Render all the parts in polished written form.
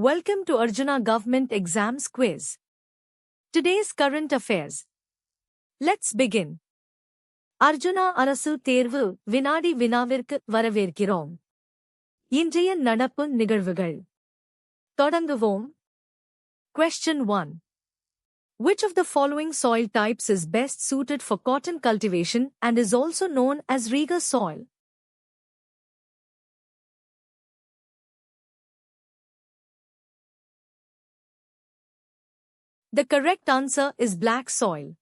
Welcome to Arjuna Government Exams Quiz. Today's current affairs. Let's begin. Arjuna அரசு தேர்வு வினாடி வினாவிற்கு வரவேற்கிறோம். இன்றைய நடப்பு நிகழ்வுகள். தொடங்குவோம். Question 1. Which of the following soil types is best suited for cotton cultivation and is also known as Riga soil? The correct answer is black soil.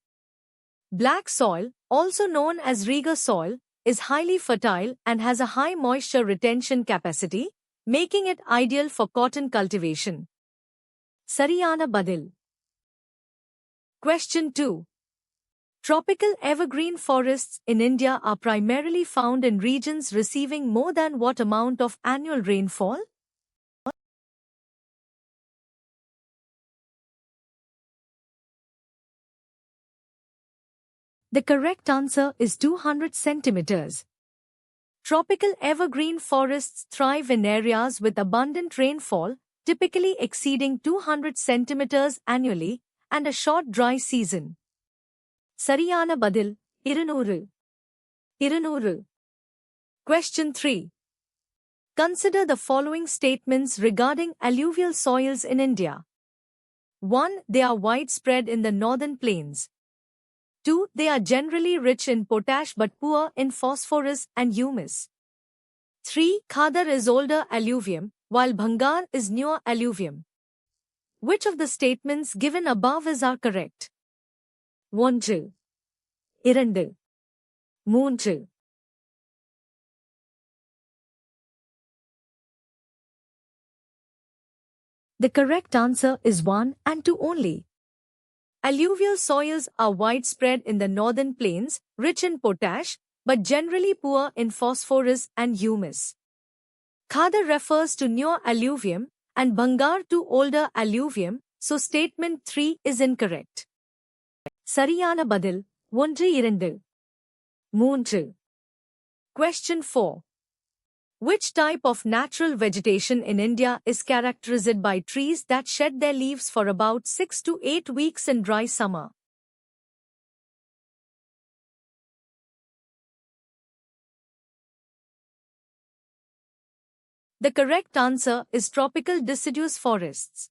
Black soil, also known as Riga soil, is highly fertile and has a high moisture retention capacity, making it ideal for cotton cultivation. Sariyana Badil. Question 2. Tropical evergreen forests in India are primarily found in regions receiving more than what amount of annual rainfall? The correct answer is 200 centimeters. Tropical evergreen forests thrive in areas with abundant rainfall, typically exceeding 200 centimeters annually, and a short dry season. Sariyana Badil, 200. Question 3. Consider the following statements regarding alluvial soils in India. 1. They are widespread in the northern plains. 2. They are generally rich in potash but poor in phosphorus and humus. 3. Khadar is older alluvium, while Bhangar is newer alluvium. Which of the statements given above is are correct? 1, 2, 3. The correct answer is 1 and 2 only. Alluvial soils are widespread in the northern plains, rich in potash, but generally poor in phosphorus and humus. Khadar refers to newer alluvium and Bhangar to older alluvium, so statement 3 is incorrect. Sariyana Badil, 1, 2, 3. Question 4. Which type of natural vegetation in India is characterized by trees that shed their leaves for about 6 to 8 weeks in dry summer? The correct answer is tropical deciduous forests.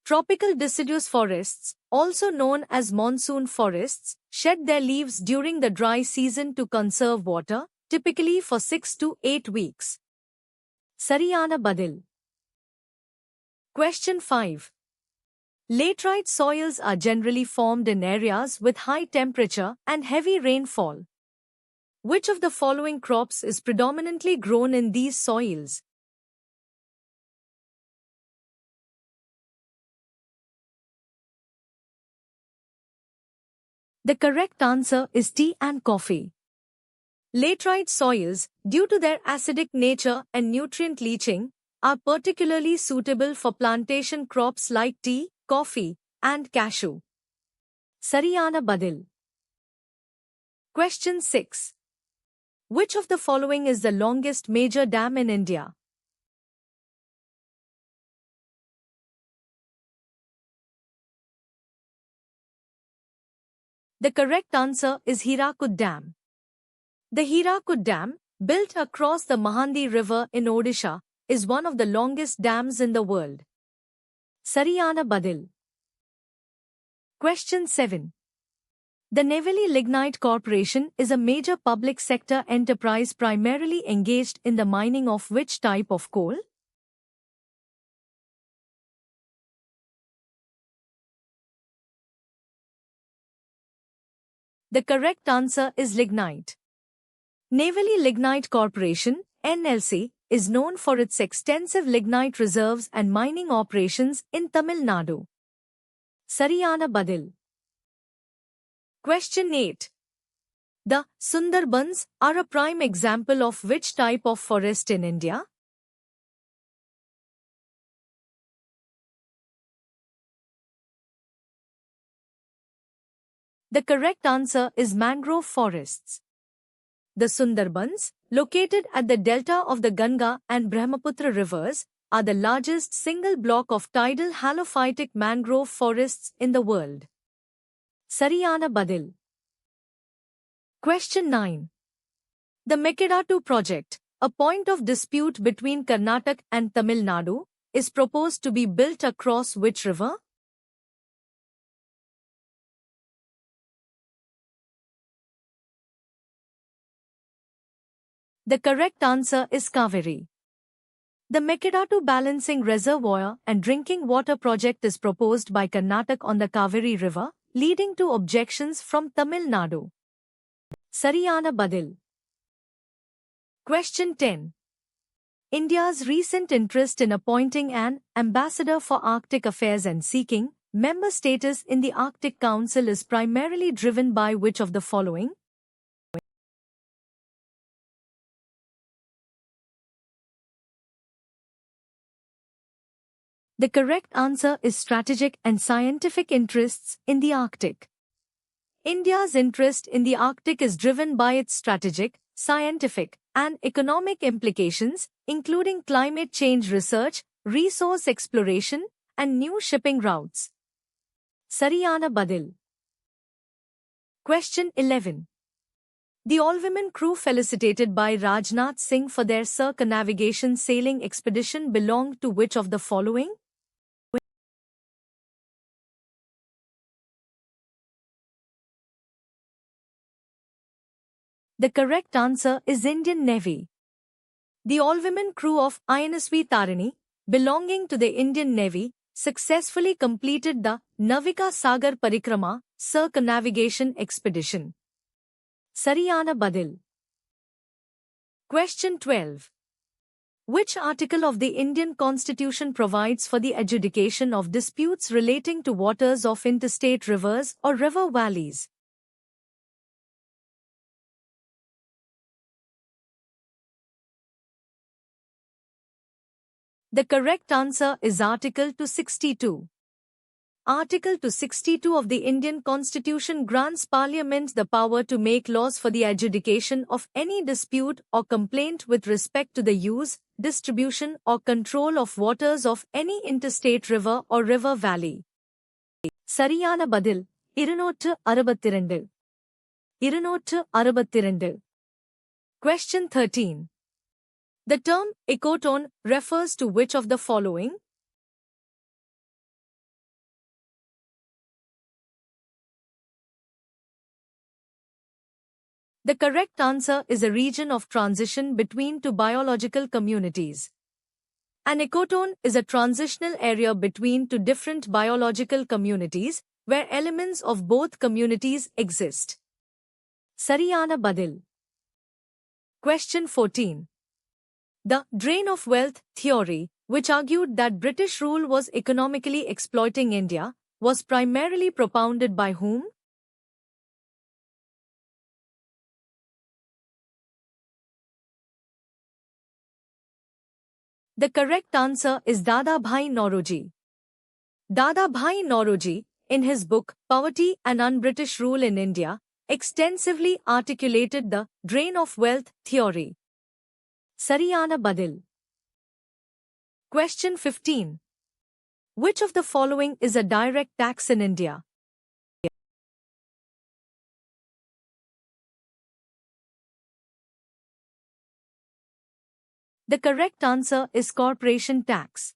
Tropical deciduous forests, also known as monsoon forests, shed their leaves during the dry season to conserve water, typically for 6 to 8 weeks. Sariyana Badil. Question 5. Laterite soils are generally formed in areas with high temperature and heavy rainfall. Which of the following crops is predominantly grown in these soils? The correct answer is tea and coffee. Laterite soils, due to their acidic nature and nutrient leaching, are particularly suitable for plantation crops like tea, coffee, and cashew. Sariyana Badil. Question 6. Which of the following is the longest major dam in India? The correct answer is Hirakud Dam. The Hirakud Dam, built across the Mahandi River in Odisha, is one of the longest dams in the world. Sariyana Badil. Question 7. The Neyveli Lignite Corporation is a major public sector enterprise primarily engaged in the mining of which type of coal? The correct answer is lignite. Neyveli Lignite Corporation, NLC, is known for its extensive lignite reserves and mining operations in Tamil Nadu. Sariyana Badil. Question 8. The Sundarbans are a prime example of which type of forest in India? The correct answer is mangrove forests. The Sundarbans, located at the delta of the Ganga and Brahmaputra rivers, are the largest single block of tidal halophytic mangrove forests in the world? Sariyana Badil. Question 9. The Mekedatu project, a point of dispute between Karnataka and Tamil Nadu, is proposed to be built across which river? The correct answer is Kaveri. The Mekedatu Balancing Reservoir and Drinking Water Project is proposed by Karnataka on the Kaveri River, leading to objections from Tamil Nadu. Sariyana Badil. Question 10. India's recent interest in appointing an ambassador for Arctic affairs and seeking member status in the Arctic Council is primarily driven by which of the following? The correct answer is strategic and scientific interests in the Arctic. India's interest in the Arctic is driven by its strategic, scientific, and economic implications, including climate change research, resource exploration, and new shipping routes. Sariyana Badil. Question 11. The all-women crew felicitated by Rajnath Singh for their circumnavigation sailing expedition belonged to which of the following? The correct answer is Indian Navy. The all-women crew of INSV Tarini, belonging to the Indian Navy, successfully completed the Navika Sagar Parikrama circumnavigation expedition. Sariyana Badil. Question 12. Which article of the Indian Constitution provides for the adjudication of disputes relating to waters of interstate rivers or river valleys? The correct answer is Article 262. Article 262 of the Indian Constitution grants Parliament the power to make laws for the adjudication of any dispute or complaint with respect to the use, distribution or control of waters of any interstate river or river valley. Sariyana Badil, 262. 262. Question 13. The term ecotone refers to which of the following? The correct answer is a region of transition between two biological communities. An ecotone is a transitional area between two different biological communities where elements of both communities exist. Sariyana Badil. Question 14. The drain of wealth theory, which argued that British rule was economically exploiting India, was primarily propounded by whom? The correct answer is Dadabhai Naoroji. Dadabhai Naoroji, in his book Poverty and Un-British Rule in India, extensively articulated the drain of wealth theory. Sariyana Badil. Question 15. Which of the following is a direct tax in India? The correct answer is corporation tax.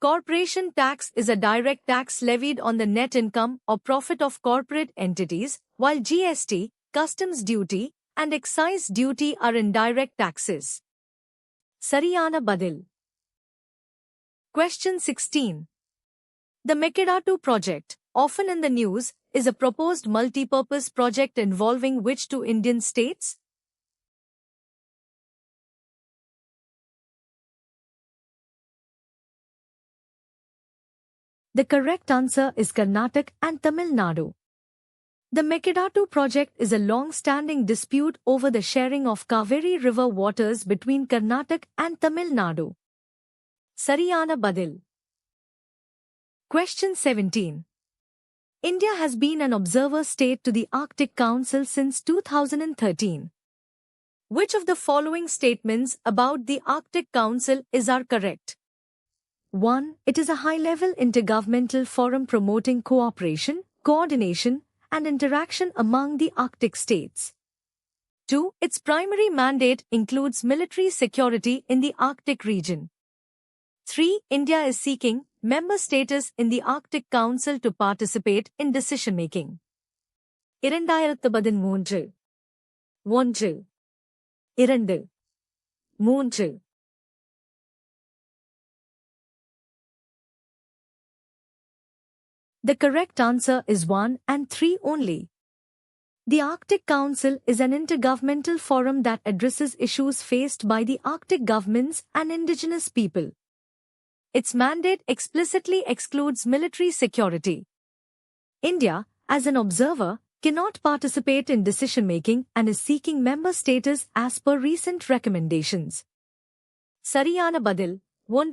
Corporation tax is a direct tax levied on the net income or profit of corporate entities, while GST, customs duty, and excise duty are indirect taxes. Sariyana Badil. Question 16. The Mekedatu project, often in the news, is a proposed multi-purpose project involving which two Indian states? The correct answer is Karnataka and Tamil Nadu. The Mekedatu project is a long-standing dispute over the sharing of Kaveri River waters between Karnataka and Tamil Nadu. Sariyana Badil. Question 17. India has been an observer state to the Arctic Council since 2013. Which of the following statements about the Arctic Council are correct? 1. It is a high-level intergovernmental forum promoting cooperation, coordination, and interaction among the Arctic states. 2. Its primary mandate includes military security in the Arctic region. 3. India is seeking member status in the Arctic Council to participate in decision-making. 2013 1 2 3 The correct answer is 1 and 3 only. The Arctic Council is an intergovernmental forum that addresses issues faced by the Arctic governments and indigenous people. Its mandate explicitly excludes military security. India, as an observer, cannot participate in decision-making and is seeking member status as per recent recommendations. Sariyana Badil, 1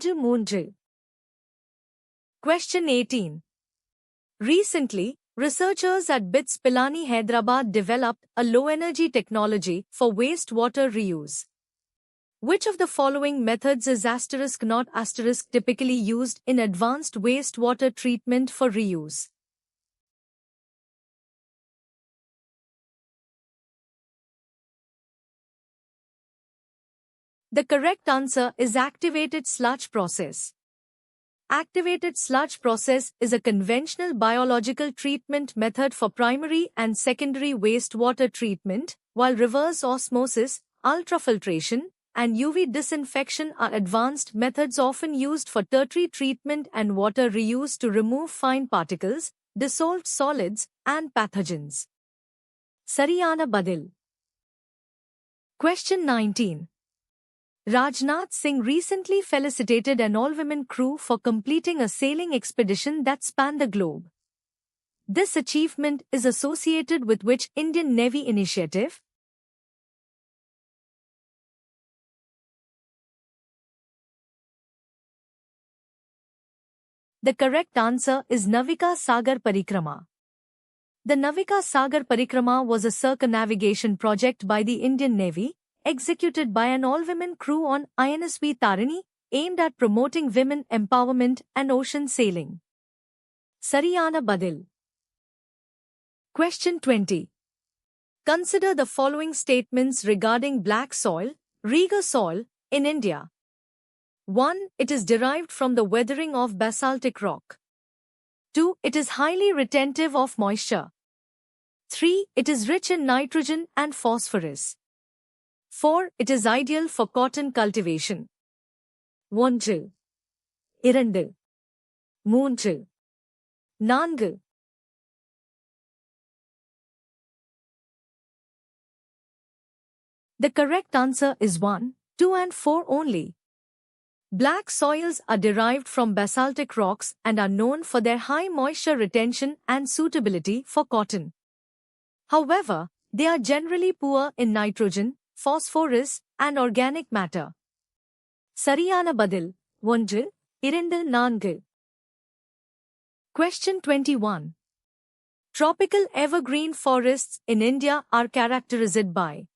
Question 18. Recently, researchers at BITS Pilani Hyderabad developed a low-energy technology for wastewater reuse. Which of the following methods is *not* typically used in advanced wastewater treatment for reuse? The correct answer is activated sludge process. Activated sludge process is a conventional biological treatment method for primary and secondary wastewater treatment, while reverse osmosis, ultrafiltration, and UV disinfection are advanced methods often used for tertiary treatment and water reuse to remove fine particles, dissolved solids, and pathogens. Sariyana Badil. Question 19. Rajnath Singh recently felicitated an all-women crew for completing a sailing expedition that spanned the globe. This achievement is associated with which Indian Navy initiative? The correct answer is Navika Sagar Parikrama. The Navika Sagar Parikrama was a circumnavigation project by the Indian Navy, executed by an all-women crew on INSV Tarini, aimed at promoting women empowerment and ocean sailing. Sariyana Badil. Question 20. Consider the following statements regarding black soil, Regur soil, in India. 1. It is derived from the weathering of basaltic rock. 2. It is highly retentive of moisture. 3. It is rich in nitrogen and phosphorus. 4. It is ideal for cotton cultivation. 1 2 3 4 The correct answer is 1, 2 and 4 only. Black soils are derived from basaltic rocks and are known for their high moisture retention and suitability for cotton. However, they are generally poor in nitrogen, phosphorus, and organic matter. Sariyana Badil, 1 2 4 Question 21. Tropical evergreen forests in India are characterized by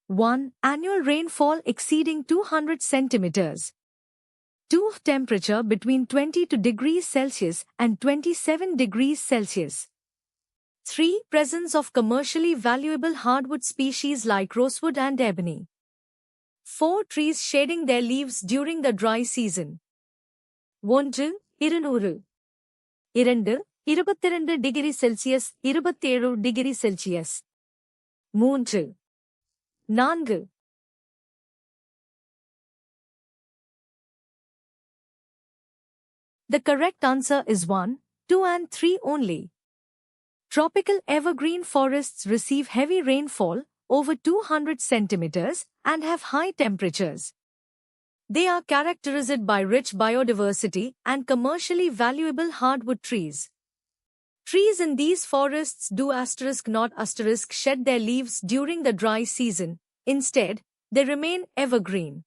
1. Annual rainfall exceeding 200 centimeters. 2. Temperature between 22 degrees Celsius and 27 degrees Celsius. 3. Presence of commercially valuable hardwood species like rosewood and ebony. 4. Trees shedding their leaves during the dry season. 1 2 2 22 degree Celsius 27 degree Celsius 3 4 The correct answer is 1, 2 and 3 only. Tropical evergreen forests receive heavy rainfall, over 200 centimeters, and have high temperatures. They are characterized by rich biodiversity and commercially valuable hardwood trees. Trees in these forests do not shed their leaves during the dry season. Instead, they remain evergreen.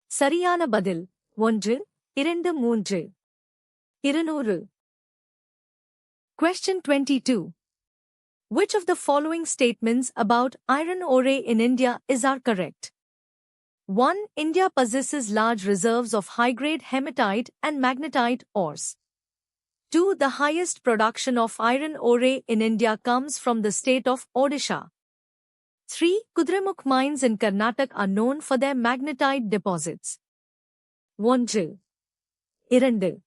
Sariyana Badil, 1 2 3 200 Question 22. Which of the following statements about iron ore in India are correct? 1. India possesses large reserves of high-grade hematite and magnetite ores. 2. The highest production of iron ore in India comes from the state of Odisha. 3. Kudremukh mines in Karnataka are known for their magnetite deposits. 1. 2. 3.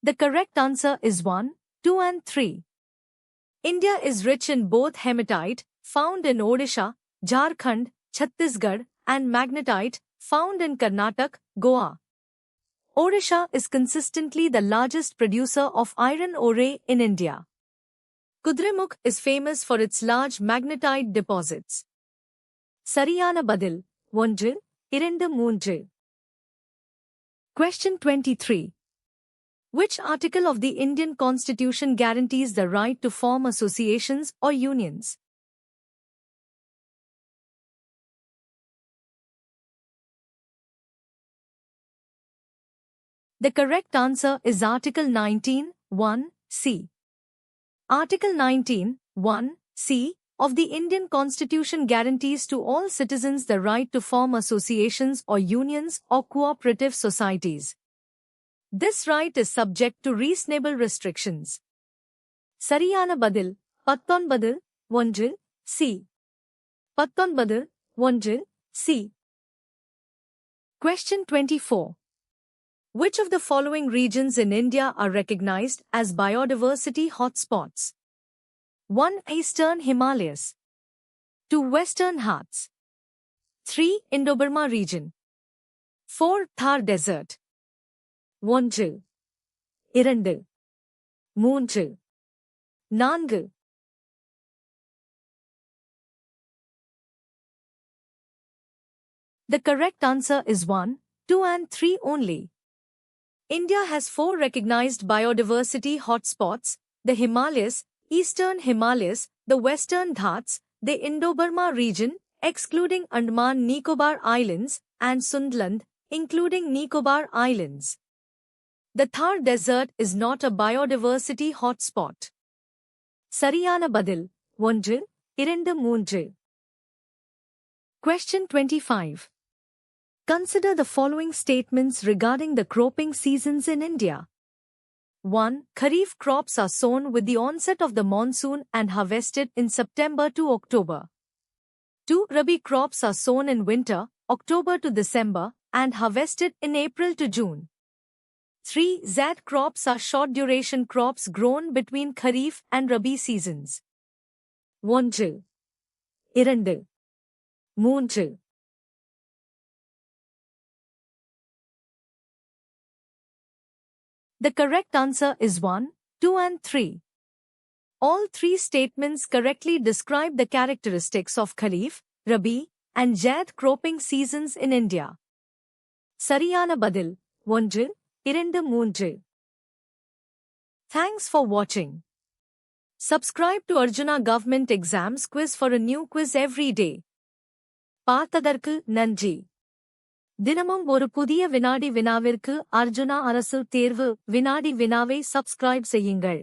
The correct answer is 1, 2 and 3. India is rich in both hematite, found in Odisha, Jharkhand, Chhattisgarh, and magnetite, found in Karnataka, Goa. Odisha is consistently the largest producer of iron ore in India. Kudremukh is famous for its large magnetite deposits. Sariyana Badil, 1, 2, 3. Question 23. Which article of the Indian Constitution guarantees the right to form associations or unions? The correct answer is Article 19, 1(c). Article 19, 1(c) of the Indian Constitution guarantees to all citizens the right to form associations or unions or cooperative societies. This right is subject to reasonable restrictions. Sariyana Badil, 19, 1(c). 19, 1(c). Question 24. Which of the following regions in India are recognized as biodiversity hotspots? 1. Eastern Himalayas. 2. Western Ghats. 3. Indo-Burma region. 4. Thar Desert. 1, 2, 3, 4. The correct answer is 1, 2 and 3 only. India has 4 recognized biodiversity hotspots: the Himalayas, Eastern Himalayas, the Western Ghats, the Indo-Burma region, excluding Andaman-Nicobar Islands, and Sundaland, including Nicobar Islands. The Thar Desert is not a biodiversity hotspot. Sariyana Badil, 1, 2, 3. Question 25. Consider the following statements regarding the cropping seasons in India. 1. Kharif crops are sown with the onset of the monsoon and harvested in September to October. 2. Rabi crops are sown in winter, October to December, and harvested in April to June. 3. Zaid crops are short-duration crops grown between Kharif and Rabi seasons. 1, 2, 3. The correct answer is 1, 2 and 3. All 3 statements correctly describe the characteristics of Kharif, Rabi, and Zaid cropping seasons in India. Sariyana Badil, 1, 2, 3. Thanks for watching. Subscribe to Arjuna Government Exams Quiz for a new quiz every day. பார்த்ததற்கு நன்றி. தினமும் ஒரு புதிய வினாடி வினாவிற்கு அர்ஜுனா அரசு தேர்வு வினாடி வினாவை சப்ஸ்கிரைப் செய்யுங்கள்.